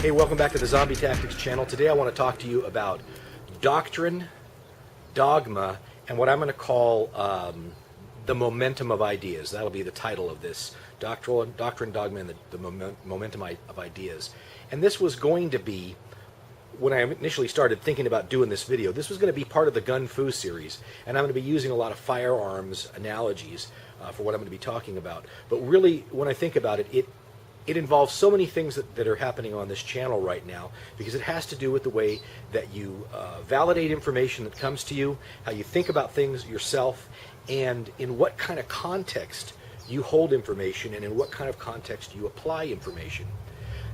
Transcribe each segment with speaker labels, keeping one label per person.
Speaker 1: Hey, welcome back to the Zombie Tactics channel. Today I want to talk to you about Doctrine, Dogma, and what I'm going to call the momentum of ideas. That'll be the title of this. Doctrine, Dogma, and the momentum of ideas. And this was going to be, when I initially started thinking about doing this video, this was going to be part of the Gun Fu series, and I'm going to be using a lot of firearms analogies for what I'm going to be talking about. But really, when I think about it, it involves so many things that are happening on this channel right now, because it has to do with the way that you validate information that comes to you, how you think about things yourself, and in what kind of context you hold information, and in what kind of context you apply information.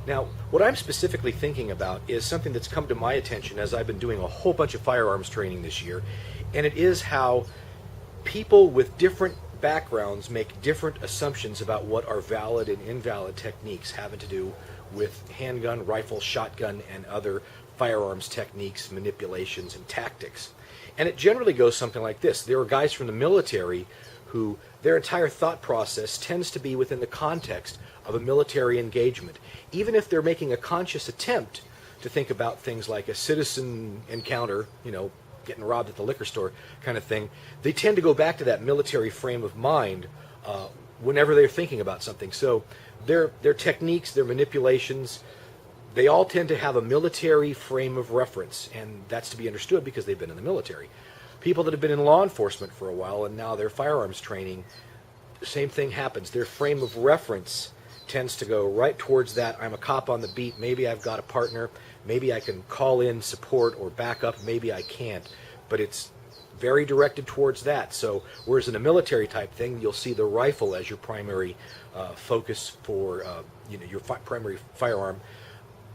Speaker 1: Now, what I'm specifically thinking about is something that's come to my attention as I've been doing a whole bunch of firearms training this year, and it is how people with different backgrounds make different assumptions about what are valid and invalid techniques having to do with handgun, rifle, shotgun, and other firearms techniques, manipulations, and tactics. And it generally goes something like this. There are guys from the military who their entire thought process tends to be within the context of a military engagement. Even if they're making a conscious attempt to think about things like a citizen encounter, getting robbed at the liquor store kind of thing, they tend to go back to that military frame of mind whenever they're thinking about something. So their techniques, their manipulations, they all tend to have a military frame of reference, and that's to be understood because they've been in the military. People that have been in law enforcement for a while and now they're firearms training, the same thing happens. Their frame of reference tends to go right towards that. I'm a cop on the beat. Maybe I've got a partner. Maybe I can call in support or back up. Maybe I can't. But it's very directed towards that. So whereas in a military type thing, you'll see the rifle as your primary focus for your primary firearm.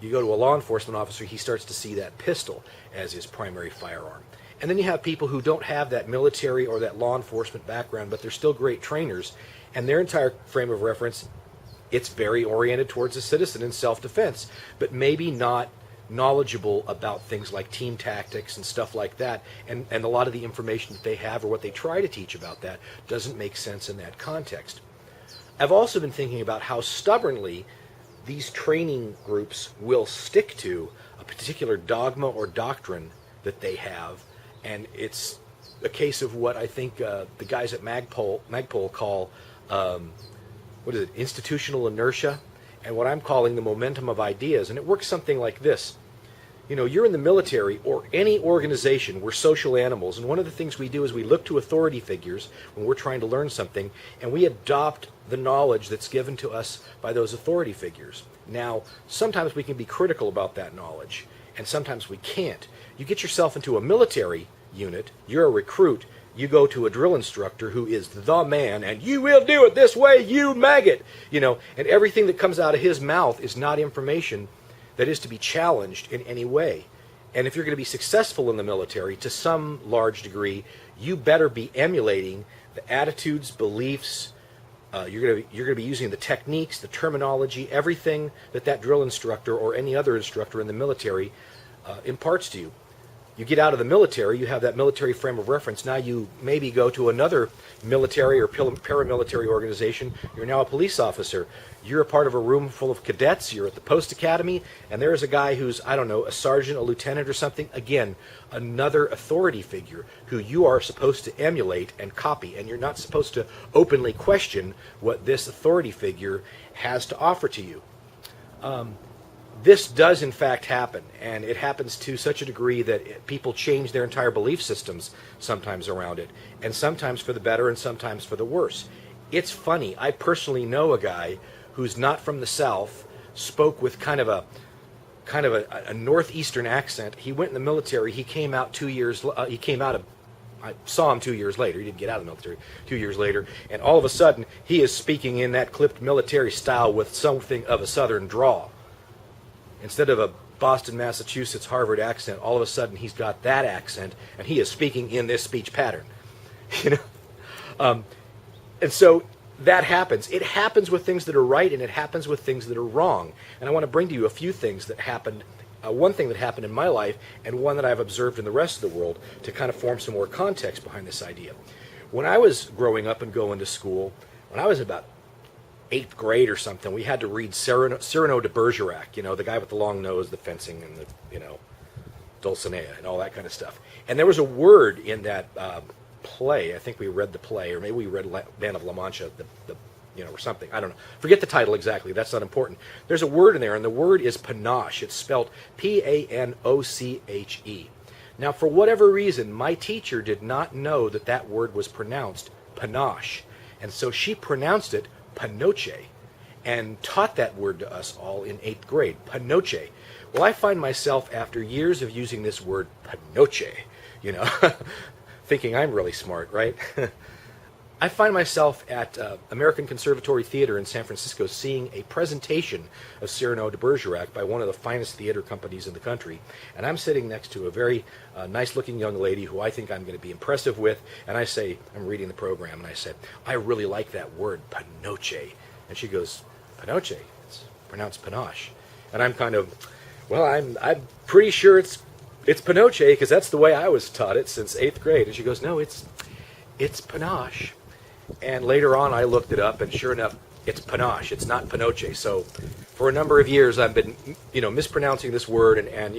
Speaker 1: You go to a law enforcement officer, he starts to see that pistol as his primary firearm. And then you have people who don't have that military or that law enforcement background, but they're still great trainers, and their entire frame of reference, it's very oriented towards a citizen in self-defense, but maybe not knowledgeable about things like team tactics and stuff like that, and a lot of the information that they have or what they try to teach about that doesn't make sense in that context. I've also been thinking about how stubbornly these training groups will stick to a particular dogma or doctrine that they have, and it's a case of what I think the guys at Magpul call institutional inertia, and what I'm calling the momentum of ideas. And it works something like this. You're in the military or any organization. We're social animals, and one of the things we do is we look to authority figures when we're trying to learn something, and we adopt the knowledge that's given to us by those authority figures. Now, sometimes we can be critical about that knowledge, and sometimes we can't. You get yourself into a military unit, you're a recruit, you go to a drill instructor who is the man, and you will do it this way, you maggot, and everything that comes out of his mouth is not information that is to be challenged in any way. And if you're going to be successful in the military to some large degree, you better be emulating the attitudes, beliefs, you're going to be using the techniques, the terminology, everything that drill instructor or any other instructor in the military imparts to you. You get out of the military, you have that military frame of reference. Now you maybe go to another military or paramilitary organization. You're now a police officer. You're a part of a room full of cadets. You're at the post academy, and there's a guy who's, a sergeant, a lieutenant or something. Again, another authority figure who you are supposed to emulate and copy, and you're not supposed to openly question what this authority figure has to offer to you. This does in fact happen, and it happens to such a degree that people change their entire belief systems sometimes around it, and sometimes for the better and sometimes for the worse. It's funny. I personally know a guy who's not from the South, spoke with kind of a northeastern accent. He went in the military. He came out 2 years. I saw him 2 years later. He didn't get out of the military 2 years later, and all of a sudden he is speaking in that clipped military style with something of a Southern drawl. Instead of a Boston, Massachusetts, Harvard accent, all of a sudden he's got that accent, and he is speaking in this speech pattern. And so that happens. It happens with things that are right, and it happens with things that are wrong. And I want to bring to you a few things that happened, one thing that happened in my life, and one that I've observed in the rest of the world to kind of form some more context behind this idea. When I was growing up and going to school, when I was about 8th grade or something, we had to read Cyrano de Bergerac, the guy with the long nose, the fencing, and the, Dulcinea, and all that kind of stuff. And there was a word in that play. I think we read the play, or maybe we read Band of La Mancha, or something. I don't know. Forget the title exactly. That's not important. There's a word in there, and the word is panache. It's spelled Panoche. Now, for whatever reason, my teacher did not know that that word was pronounced panache. And so she pronounced it panoche and taught that word to us all in 8th grade, panoche. Well, I find myself, after years of using this word panoche, thinking I'm really smart, right? I find myself at American Conservatory Theater in San Francisco seeing a presentation of Cyrano de Bergerac by one of the finest theater companies in the country. And I'm sitting next to a very nice-looking young lady who I think I'm going to be impressive with. And I say, I'm reading the program, and I said, I really like that word, panoche. And she goes, panoche? It's pronounced panache. And I'm kind of, well, I'm pretty sure it's panoche, because that's the way I was taught it since 8th grade. And she goes, no, it's panache. And later on, I looked it up, and sure enough, it's panache. It's not panoche. So for a number of years, I've been, mispronouncing this word and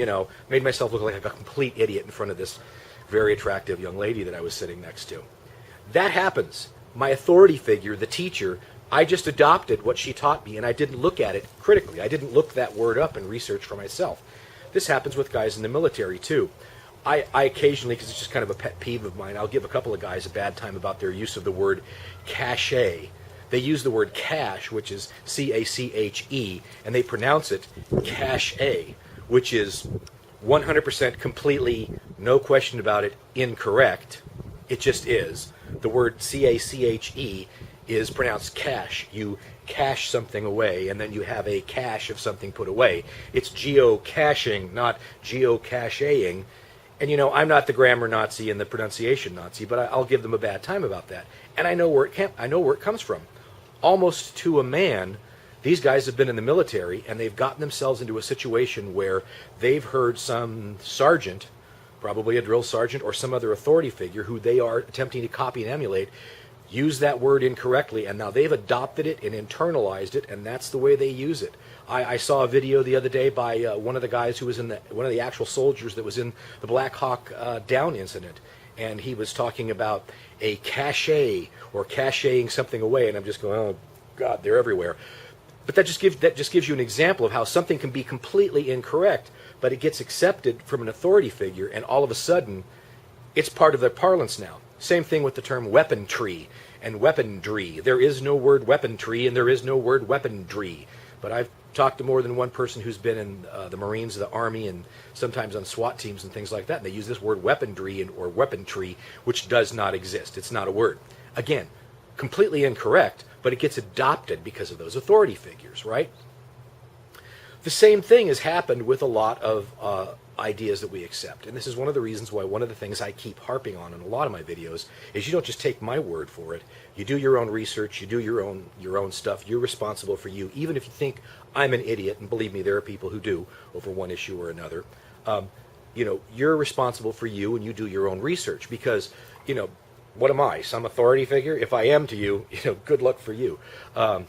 Speaker 1: made myself look like a complete idiot in front of this very attractive young lady that I was sitting next to. That happens. My authority figure, the teacher, I just adopted what she taught me, and I didn't look at it critically. I didn't look that word up and research for myself. This happens with guys in the military, too. I occasionally, because it's just kind of a pet peeve of mine, I'll give a couple of guys a bad time about their use of the word cache. They use the word cache, which is C-A-C-H-E, and they pronounce it cache, which is 100% completely, no question about it, incorrect. It just is. The word C-A-C-H-E is pronounced cache. You cache something away, and then you have a cache of something put away. It's geocaching, not geocaching. And I'm not the grammar Nazi and the pronunciation Nazi, but I'll give them a bad time about that. And I know where it comes from. Almost to a man, these guys have been in the military, and they've gotten themselves into a situation where they've heard some sergeant, probably a drill sergeant or some other authority figure who they are attempting to copy and emulate, use that word incorrectly, and now they've adopted it and internalized it, and that's the way they use it. I saw a video the other day by one of the guys who was one of the actual soldiers that was in the Black Hawk Down incident, and he was talking about a cache or cacheing something away, and I'm just going, oh God, they're everywhere. But that just gives you an example of how something can be completely incorrect, but it gets accepted from an authority figure, and all of a sudden, it's part of their parlance now. Same thing with the term weaponry and weaponry. There is no word weaponry, and there is no word weaponry. But I've talked to more than one person who's been in the Marines, the Army, and sometimes on SWAT teams and things like that, and they use this word weaponry or weaponry, which does not exist. It's not a word. Again, completely incorrect, but it gets adopted because of those authority figures, right? The same thing has happened with a lot of ideas that we accept. And this is one of the reasons why one of the things I keep harping on in a lot of my videos is you don't just take my word for it. You do your own research, you do your own stuff. You're responsible for you. Even if you think I'm an idiot, and believe me, there are people who do over one issue or another, you're responsible for you, and you do your own research because, what am I, some authority figure? If I am to you, good luck for you. I'm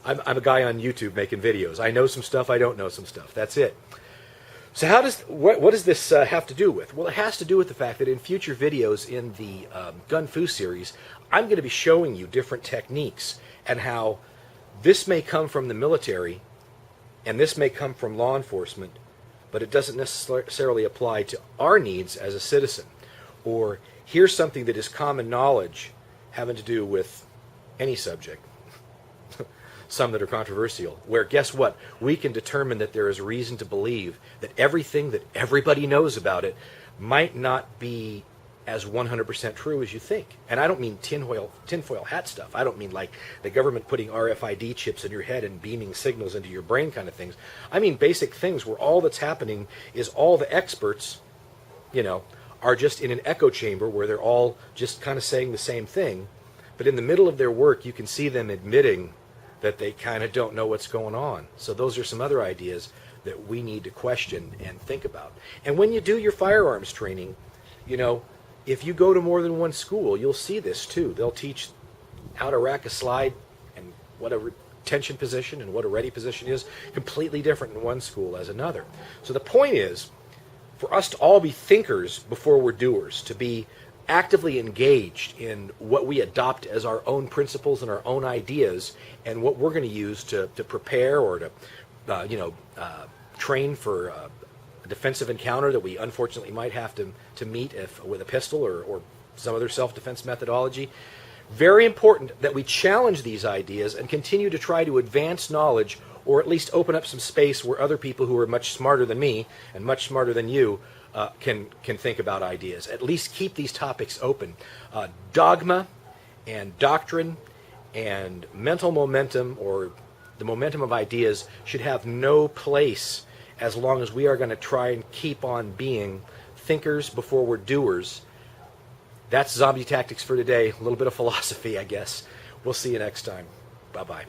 Speaker 1: a guy on YouTube making videos. I know some stuff, I don't know some stuff. That's it. So what does this have to do with? Well, it has to do with the fact that in future videos in the Gun Fu series, I'm going to be showing you different techniques and how this may come from the military and this may come from law enforcement, but it doesn't necessarily apply to our needs as a citizen. Or here's something that is common knowledge having to do with any subject. Some that are controversial, where guess what? We can determine that there is reason to believe that everything that everybody knows about it might not be as 100% true as you think. And I don't mean tinfoil hat stuff. I don't mean like the government putting RFID chips in your head and beaming signals into your brain kind of things. I mean basic things where all that's happening is all the experts, are just in an echo chamber where they're all just kind of saying the same thing. But in the middle of their work, you can see them admitting that they kind of don't know what's going on. So those are some other ideas that we need to question and think about. And when you do your firearms training, if you go to more than one school, you'll see this too. They'll teach how to rack a slide and what a retention position and what a ready position is completely different in one school as another. So the point is for us to all be thinkers before we're doers, to be actively engaged in what we adopt as our own principles and our own ideas and what we're going to use to prepare or to train for a defensive encounter that we unfortunately might have to meet with a pistol or some other self-defense methodology. Very important that we challenge these ideas and continue to try to advance knowledge, or at least open up some space where other people who are much smarter than me and much smarter than you can think about ideas. At least keep these topics open. Dogma and doctrine and mental momentum, or the momentum of ideas, should have no place as long as we are going to try and keep on being thinkers before we're doers. That's Zombie Tactics for today. A little bit of philosophy, I guess. We'll see you next time. Bye-bye.